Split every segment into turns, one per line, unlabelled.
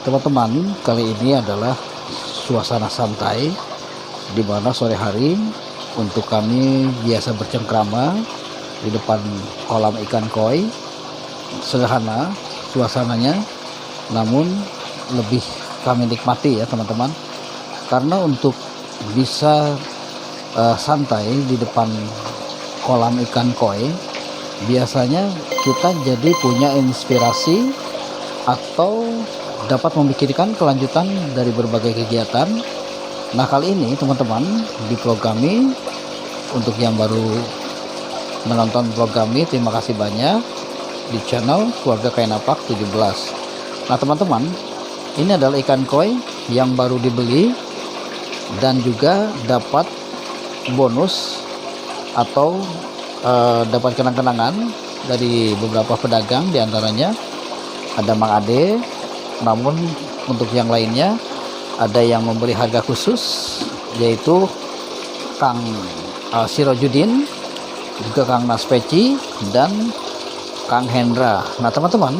teman-teman, kali ini adalah suasana santai di mana sore hari untuk kami biasa bercengkrama di depan kolam ikan koi. Sederhana suasananya, namun lebih kami nikmati ya teman-teman, karena untuk bisa santai di depan kolam ikan koi, biasanya kita jadi punya inspirasi atau dapat memikirkan kelanjutan dari berbagai kegiatan. Nah, kali ini teman-teman, di vlog kami, untuk yang baru menonton vlog kami, terima kasih banyak di channel Keluarga Kainapak 17. Nah teman-teman, ini adalah ikan koi yang baru dibeli dan juga dapat bonus atau dapat kenang-kenangan dari beberapa pedagang, diantaranya ada Mang Ade. Namun untuk yang lainnya ada yang memberi harga khusus, yaitu Kang Sirojudin, juga Kang Naspeci, dan Kang Hendra. Nah teman-teman,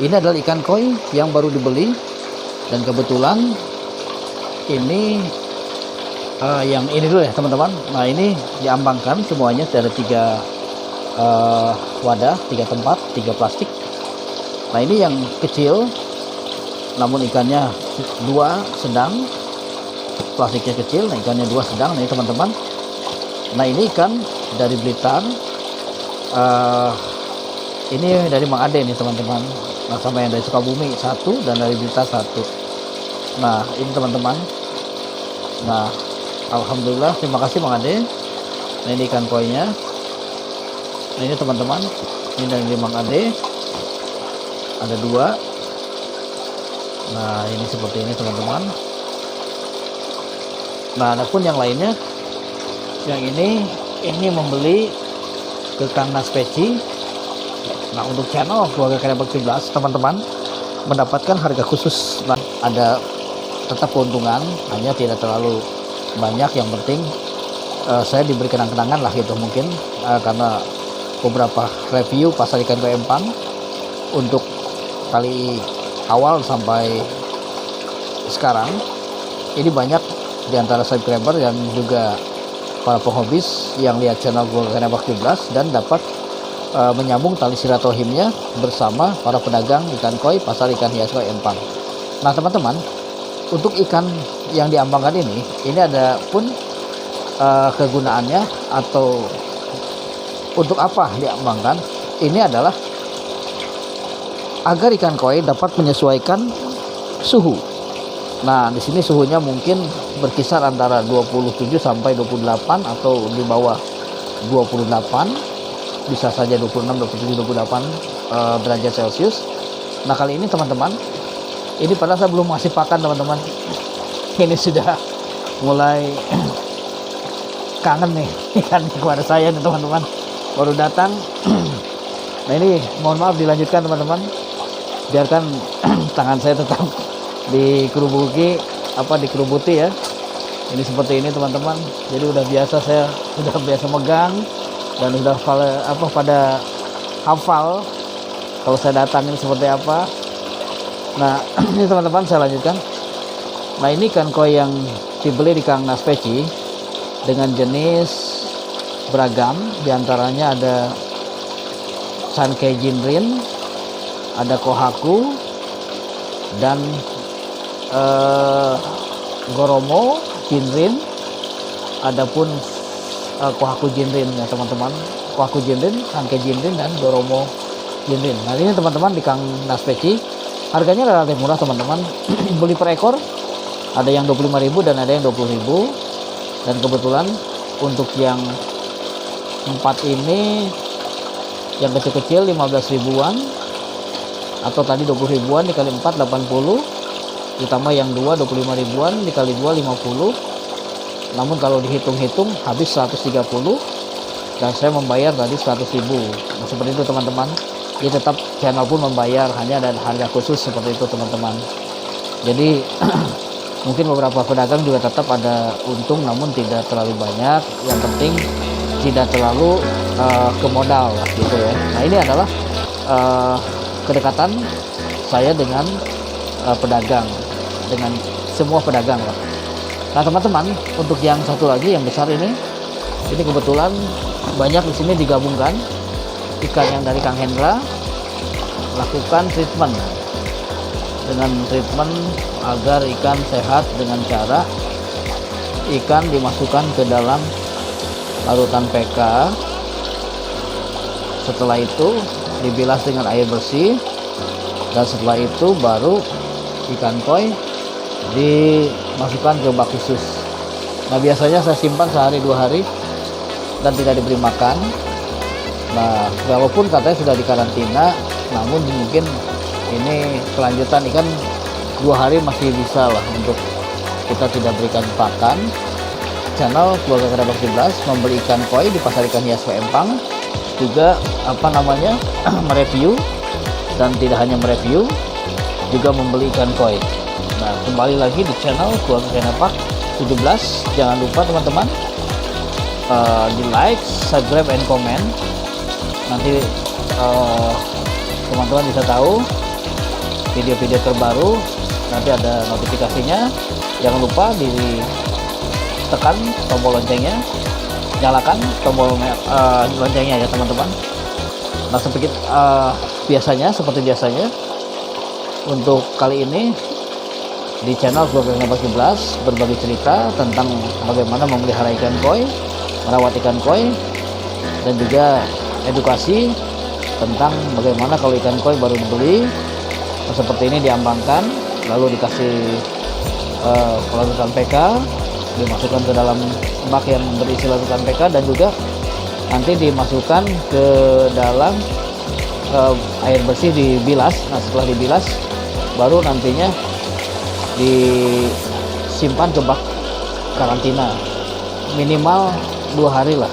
ini adalah ikan koi yang baru dibeli, dan kebetulan ini yang ini dulu ya teman-teman. Nah ini diambangkan semuanya, ada 3 wadah, 3 tempat, 3 plastik. Nah ini yang kecil, namun ikannya 2 sedang, plastiknya kecil. Nah ikannya 2 sedang nih teman-teman. Nah ini ikan dari Blitar, ini dari Mang Ade nih teman-teman. Nah sama yang dari Sukabumi 1 dan dari Blitar 1. Nah ini teman-teman. Nah alhamdulillah, terima kasih Mang Ade. Nah ini ikan koinya. Nah ini teman-teman, ini dari Mang Ade, ada 2. Nah ini seperti ini teman-teman. Nah adapun yang lainnya, yang ini membeli ke Kang Naspeci. Nah untuk channel Keluarga Kainapak 17 teman-teman mendapatkan harga khusus. Nah, ada tetap keuntungan, hanya tidak terlalu banyak. Yang penting saya diberi kenang-kenangan lah gitu mungkin, karena beberapa review pasar ikan koi Empang untuk kali awal sampai sekarang ini banyak diantara subscriber dan juga para penghobis yang lihat channel Keluarga Kainapak 17 dan dapat menyambung tali silaturahimnya bersama para pedagang ikan koi pasar ikan hias koi Empang. Nah teman-teman, untuk ikan yang diambangkan ini ada pun kegunaannya atau untuk apa diambangkan. Ini adalah agar ikan koi dapat menyesuaikan suhu. Nah, di sini suhunya mungkin berkisar antara 27 sampai 28 atau di bawah 28. Bisa saja 26, 27, 28 derajat Celcius. Nah, kali ini teman-teman, ini padahal saya belum ngasih pakan teman-teman. Ini sudah mulai kangen nih ikan kepada saya nih teman-teman. Baru datang. Nah, ini mohon maaf dilanjutkan teman-teman. Biarkan tangan saya tetap dikerubuti ya. Ini seperti ini teman-teman. Jadi udah biasa, saya sudah biasa megang dan udah pada hafal kalau saya datang ini seperti apa. Nah ini teman-teman, saya lanjutkan. Nah ini ikan koi yang dibeli di Kang Naspeci dengan jenis beragam, diantaranya ada Sankei Jinrin, ada Kohaku, dan Goromo Jinrin. Adapun Kohaku Jinrin ya teman-teman, Kohaku Jinrin, Sankei Jinrin, dan Goromo Jinrin. Nah ini teman-teman di Kang Naspeci harganya relatif murah teman-teman. Beli per ekor ada yang 25.000 dan ada yang 20.000. Dan kebetulan untuk yang 4 ini, yang kecil-kecil 15 ribuan, atau tadi 20 ribuan dikali 4 80, ditambah yang 2 25 ribuan dikali 2 50. Namun kalau dihitung-hitung habis 130, dan saya membayar tadi 100.000. Nah, seperti itu teman-teman. Jadi tetap channel pun membayar, hanya ada harga khusus seperti itu teman-teman. Jadi mungkin beberapa pedagang juga tetap ada untung, namun tidak terlalu banyak. Yang penting tidak terlalu ke modal lah gitu ya. Nah ini adalah kedekatan saya dengan pedagang, dengan semua pedagang lah. Nah teman-teman, untuk yang satu lagi yang besar ini kebetulan banyak di sini digabungkan ikan yang dari Kang Hendra, lakukan treatment agar ikan sehat dengan cara ikan dimasukkan ke dalam larutan PK. Setelah itu dibilas dengan air bersih, dan setelah itu baru ikan koi dimasukkan ke bak khusus. Nah biasanya saya simpan sehari 2 hari dan tidak diberi makan. Nah walaupun katanya sudah dikarantina, namun mungkin ini kelanjutan ikan 2 hari masih bisa lah untuk kita tidak berikan pakan. Channel Keluarga Kerabat 11 membeli ikan koi di pasar ikan hias Empang, juga mereview, dan tidak hanya mereview, juga membeli ikan koi. Nah kembali lagi di channel Keluarga Kerabat 17, jangan lupa teman-teman di like, subscribe, and comment. Nanti teman-teman bisa tahu video-video terbaru, nanti ada notifikasinya. Jangan lupa ditekan tombol loncengnya, nyalakan tombol loncengnya ya teman-teman. Nah seperti biasanya untuk kali ini di channel Keluarga Kerabat 11 berbagi cerita tentang bagaimana memelihara ikan koi, merawat ikan koi, dan juga edukasi tentang bagaimana kalau ikan koi baru dibeli seperti ini diambangkan, lalu dikasih larutan PK, dimasukkan ke dalam bak yang berisi larutan PK, dan juga nanti dimasukkan ke dalam air bersih, dibilas. Nah setelah dibilas baru nantinya disimpan ke bak karantina minimal 2 hari lah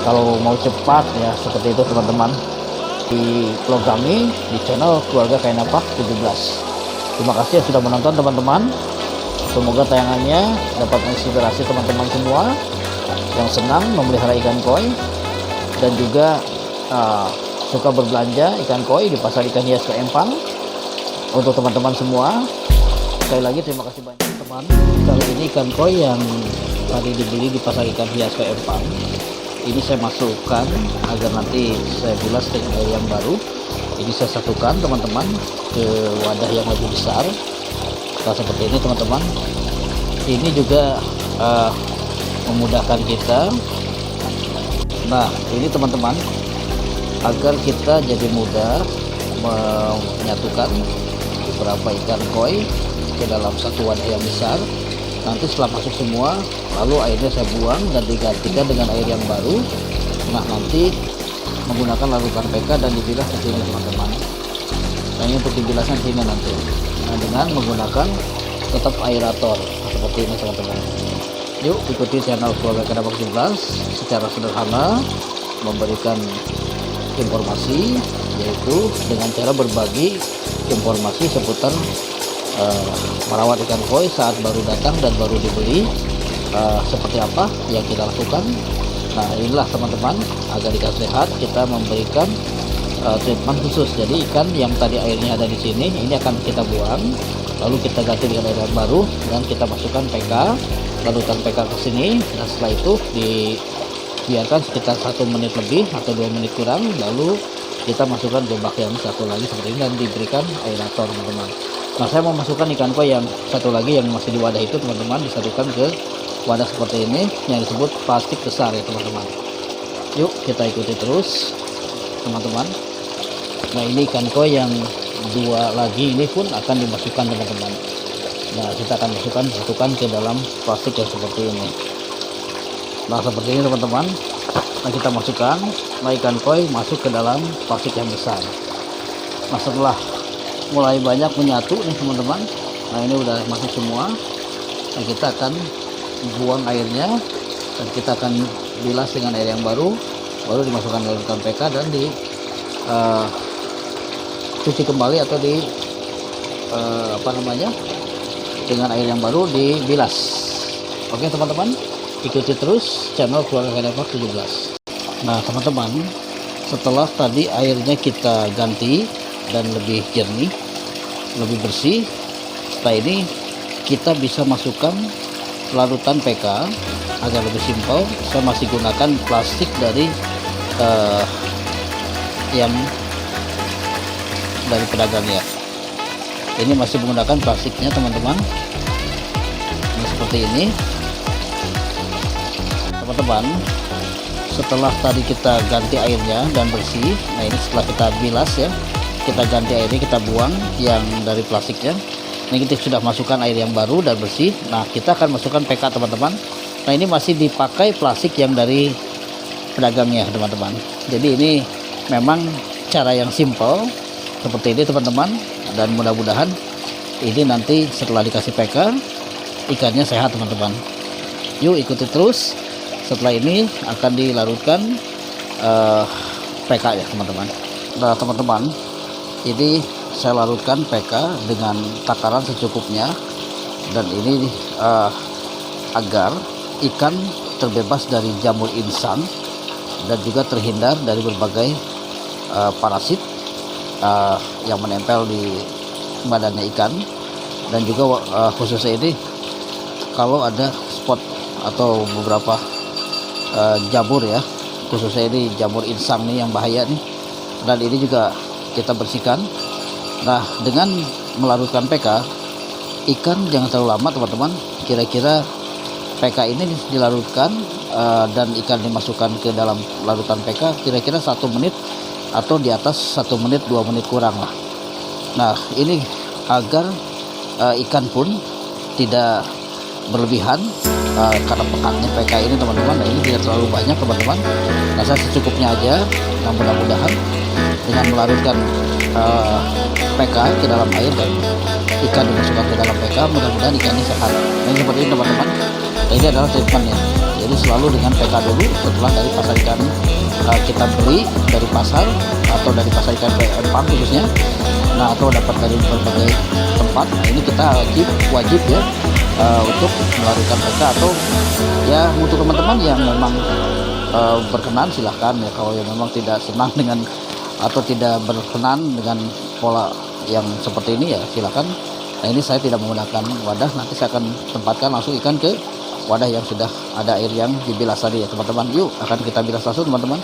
kalau mau cepat ya, seperti itu teman-teman. Di vlog kami di channel Keluarga Kainapak 17. Terima kasih yang sudah menonton teman-teman. Semoga tayangannya dapat menginspirasi teman-teman semua yang senang memelihara ikan koi dan juga suka berbelanja ikan koi di pasar ikan hias Empang. Untuk teman-teman semua, sekali lagi terima kasih banyak teman. Kali ini ikan koi yang tadi dibeli di pasar ikan hias Empang ini saya masukkan agar nanti saya bilas dengan air yang baru. Ini saya satukan teman-teman ke wadah yang lebih besar. Nah seperti ini teman-teman. Ini juga memudahkan kita. Nah ini teman-teman, agar kita jadi mudah menyatukan beberapa ikan koi ke dalam satu wadah yang besar. Nanti setelah masuk semua, lalu airnya saya buang dan digantikan dengan air yang baru. Nah nanti menggunakan larutan PK dan dibilas ke sini teman-teman. Nah ini untuk dibilasnya sini nanti. Nah dengan menggunakan tetap aerator seperti ini teman-teman. Yuk ikuti channel Keluarga Kerabat 11 secara sederhana memberikan informasi, yaitu dengan cara berbagi informasi seputar merawat ikan koi saat baru datang dan baru dibeli, seperti apa yang kita lakukan. Nah inilah teman-teman, agar ikan sehat kita memberikan treatment khusus. Jadi ikan yang tadi airnya ada di sini, ini akan kita buang, lalu kita ganti dengan air yang baru dan kita masukkan PK, larutan PK ke sini. Nah setelah itu dibiarkan sekitar 1 menit lebih atau 2 menit kurang, lalu kita masukkan ke bak yang satu lagi seperti ini dan diberikan aerator teman-teman. Nah saya mau masukkan ikan koi yang satu lagi yang masih di wadah itu teman-teman, disatukan ke wadah seperti ini yang disebut plastik besar ya teman-teman. Yuk kita ikuti terus teman-teman. Nah ini ikan koi yang 2 lagi ini pun akan dimasukkan teman-teman. Nah kita akan satukan ke dalam plastik yang seperti ini. Nah seperti ini teman-teman. Nah kita masukkan, nah ikan koi masuk ke dalam plastik yang besar. Nah setelah mulai banyak menyatu nih teman-teman, nah ini udah masuk semua. Nah kita akan buang airnya dan kita akan bilas dengan air yang baru dimasukkan ke larutan PK dan cuci kembali atau dengan air yang baru dibilas. Oke teman-teman, ikuti terus channel Keluarga Kerabat 17. Nah teman-teman, setelah tadi airnya kita ganti dan lebih jernih, lebih bersih. Setelah ini kita bisa masukkan larutan PK agar lebih simpel. Saya masih gunakan plastik dari yang dari pedagang ya. Ini masih menggunakan plastiknya teman-teman. Nah, seperti ini teman-teman. Setelah tadi kita ganti airnya dan bersih, nah ini setelah kita bilas ya, kita ganti airnya, kita buang yang dari plastiknya. Ini kita sudah masukkan air yang baru dan bersih. Nah, kita akan masukkan PK teman-teman. Nah, ini masih dipakai plastik yang dari pedagangnya teman-teman. Jadi ini memang cara yang simple seperti ini teman-teman, dan mudah-mudahan ini nanti setelah dikasih PK ikannya sehat teman-teman. Yuk ikuti terus. Setelah ini akan dilarutkan PK ya teman-teman. Nah teman-teman, ini saya larutkan PK dengan takaran secukupnya, dan ini agar ikan terbebas dari jamur insang dan juga terhindar dari berbagai parasit yang menempel di badannya ikan. Dan juga khususnya ini kalau ada spot atau beberapa jamur ya, khususnya ini jamur insang nih yang bahaya nih, dan ini juga kita bersihkan. Nah, dengan melarutkan PK, ikan jangan terlalu lama teman-teman. Kira-kira PK ini dilarutkan dan ikan dimasukkan ke dalam larutan PK kira-kira 1 menit atau di atas 1 menit, 2 menit kurang lah. Nah, ini agar ikan pun tidak berlebihan karena pekatnya PK ini teman-teman. Nah, ini tidak terlalu banyak teman-teman. Nah, saya secukupnya aja. Nah, mudah-mudahan dengan melarutkan PK ke dalam air dan ikan dimasukkan ke dalam PK, mudah-mudahan ikannya sehat. Nah, ini seperti ini teman-teman. Nah, ini adalah treatmentnya. Jadi selalu dengan PK dulu setelah dari pasar ikan kita beli dari pasar atau dari pasar ikan Empang khususnya. Nah, atau dapat dari berbagai tempat. Nah, ini kita wajib ya untuk melarutkan PK, atau ya untuk teman-teman yang memang berkenan silahkan ya. Kalau yang memang tidak senang dengan atau tidak berkenan dengan pola yang seperti ini ya silahkan. Nah, ini saya tidak menggunakan wadah, nanti saya akan tempatkan langsung ikan ke wadah yang sudah ada air yang dibilas tadi ya teman-teman. Yuk akan kita bilas langsung teman-teman.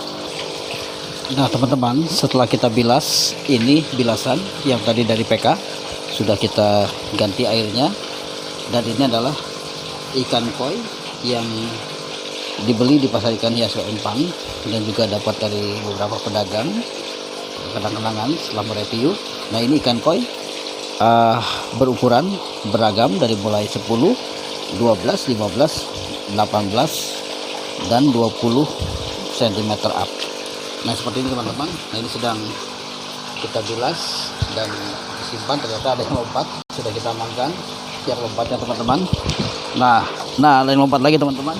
Nah teman-teman, setelah kita bilas, ini bilasan yang tadi dari PK sudah kita ganti airnya, dan ini adalah ikan koi yang dibeli di pasar ikan hias Empang dan juga dapat dari beberapa pedagang kenang-kenangan setelah mereview. Nah, ini ikan koi berukuran beragam dari mulai 10, 12, 15, 18 dan 20 cm up. Nah, seperti ini teman-teman. Nah, ini sedang kita bilas dan simpan. Ternyata ada yang lompat, sudah kita amankan siap lompatnya teman-teman. Nah ada yang lompat lagi teman-teman.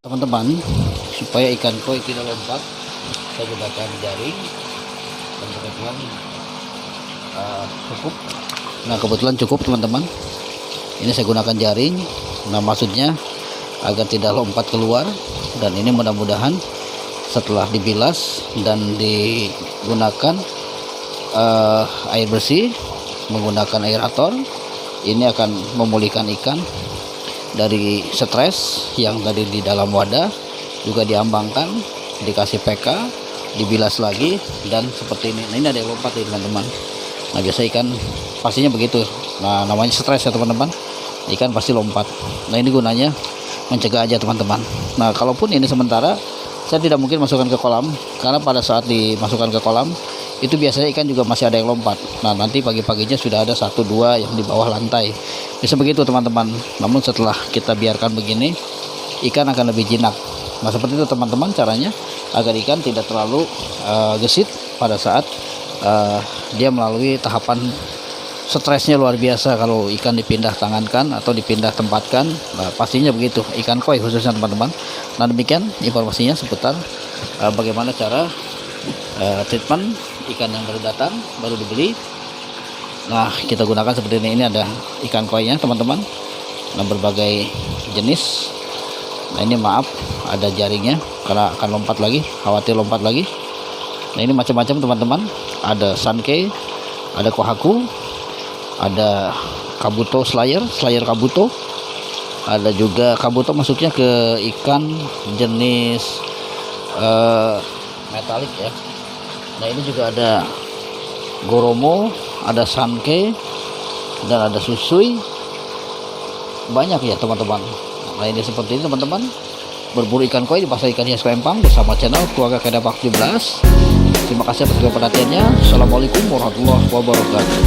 Teman-teman, supaya ikan koi tidak lompat, saya gunakan jaring dan kebetulan cukup. Nah, kebetulan cukup teman-teman. Ini saya gunakan jaring. Nah, maksudnya agar tidak lompat keluar. Dan ini mudah-mudahan setelah dibilas dan digunakan air bersih menggunakan aerator, ini akan memulihkan ikan dari stres yang tadi di dalam wadah, juga diambangkan, dikasih PK, dibilas lagi, dan seperti ini. Nah, ini ada yang lompat nih teman-teman. Nah, biasa ikan pastinya begitu. Nah, namanya stres ya teman-teman, ikan pasti lompat. Nah, ini gunanya mencegah aja teman-teman. Nah, kalaupun ini sementara, saya tidak mungkin masukkan ke kolam, karena pada saat dimasukkan ke kolam itu biasanya ikan juga masih ada yang lompat. Nah, nanti pagi-paginya sudah ada 1-2 yang di bawah lantai, bisa begitu teman-teman. Namun setelah kita biarkan begini, ikan akan lebih jinak. Nah, seperti itu teman-teman caranya agar ikan tidak terlalu gesit pada saat dia melalui tahapan stresnya luar biasa kalau ikan dipindah tangankan atau dipindah tempatkan. Nah, pastinya begitu ikan koi khususnya teman-teman. Nah, demikian informasinya seputar bagaimana cara treatment ikan yang baru datang, baru dibeli. Nah, kita gunakan seperti ini. Ini ada ikan koinya teman-teman. Nah, berbagai jenis. Nah, ini maaf ada jaringnya karena akan lompat lagi, khawatir lompat lagi. Nah ini macam-macam teman-teman, ada Sankey, ada Kohaku, ada Kabuto Slayer Kabuto, ada juga Kabuto masuknya ke ikan jenis metalik ya. Nah ini juga ada Goromo, ada Sankey, dan ada Susui, banyak ya teman-teman. Nah ini seperti ini teman-teman, berburu ikan koi di pasar ikan hias Koi Empang bersama channel Keluarga Kedapak 17. Terima kasih atas perhatiannya. Assalamualaikum warahmatullahi wabarakatuh.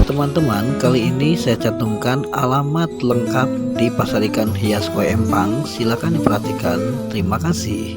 Teman-teman, kali ini saya cantumkan alamat lengkap di pasar ikan hias Koi Empang. Silakan diperhatikan. Terima kasih.